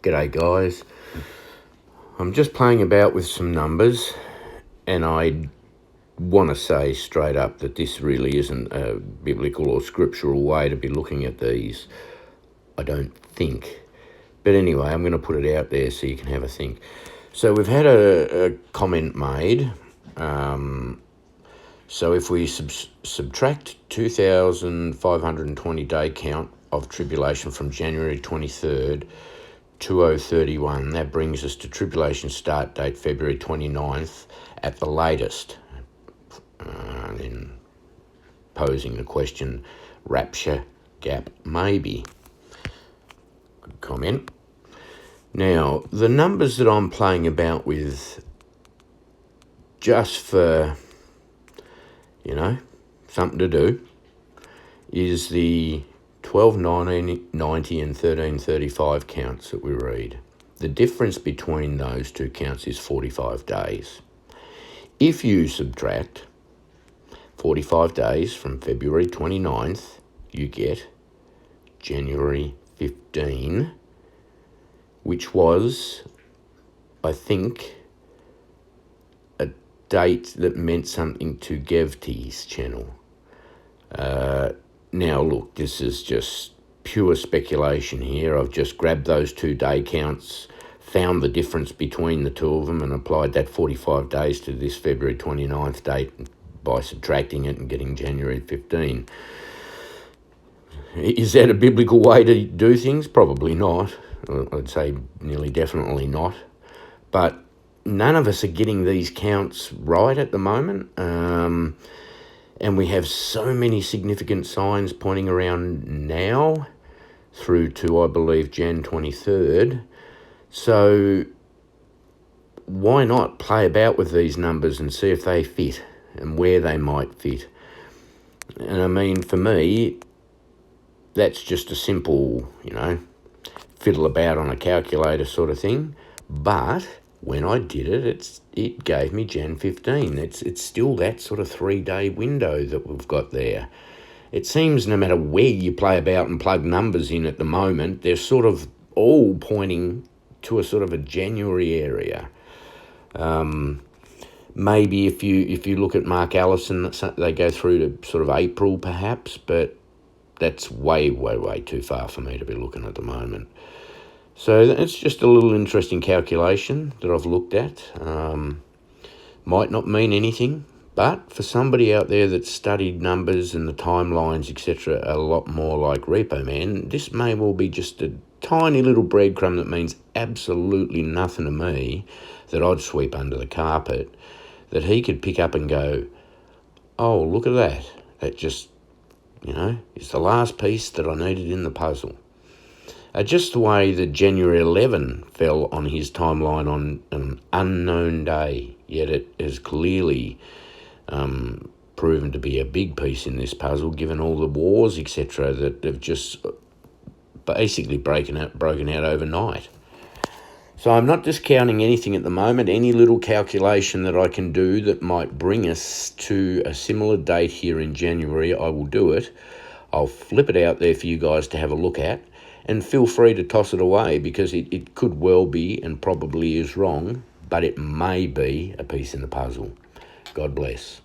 G'day guys. I'm just playing about with some numbers, and I want to say straight up that this really isn't a biblical or scriptural way to be looking at these, I don't think. But anyway, I'm going to put it out there so you can have a think. So we've had a comment made. So if we subtract 2,520 day count of tribulation from January 23rd, 2031, that brings us to tribulation start date February 29th at the latest. Then posing the question, rapture gap maybe. Good comment. Now, the numbers that I'm playing about with, just for, something to do, is the 1290 and 1335 counts that we read. The difference between those two counts is 45 days. If you subtract 45 days from February 29th, you get January 15, which was, I think, a date that meant something to Gevti's channel. Now, look, this is just pure speculation here. I've just grabbed those 2 day counts, found the difference between the two of them, and applied that 45 days to this February 29th date by subtracting it and getting January 15. Is that a biblical way to do things? Probably not. I'd say nearly definitely not. But none of us are getting these counts right at the moment. And we have so many significant signs pointing around now through to, I believe, Jan 23rd. So why not play about with these numbers and see if they fit and where they might fit? And I mean, for me, that's just a simple, fiddle about on a calculator sort of thing. But when I did it, it gave me Jan 15. It's still that sort of 3-day window that we've got there. It seems no matter where you play about and plug numbers in at the moment, they're sort of all pointing to a sort of a January area. Maybe if you look at Mark Allison, they go through to sort of April perhaps, but that's way, way, way too far for me to be looking at the moment. So it's just a little interesting calculation that I've looked at. Might not mean anything, but for somebody out there that's studied numbers and the timelines, etc., a lot more like Repo Man, this may well be just a tiny little breadcrumb that means absolutely nothing to me, that I'd sweep under the carpet, that he could pick up and go, oh, look at that. That just, is the last piece that I needed in the puzzle. Just the way that January 11 fell on his timeline on an unknown day, yet it has clearly proven to be a big piece in this puzzle, given all the wars, etc., that have just basically broken out overnight. So I'm not discounting anything at the moment. Any little calculation that I can do that might bring us to a similar date here in January, I will do it. I'll flip it out there for you guys to have a look at. And feel free to toss it away, because it could well be, and probably is wrong, but it may be a piece in the puzzle. God bless.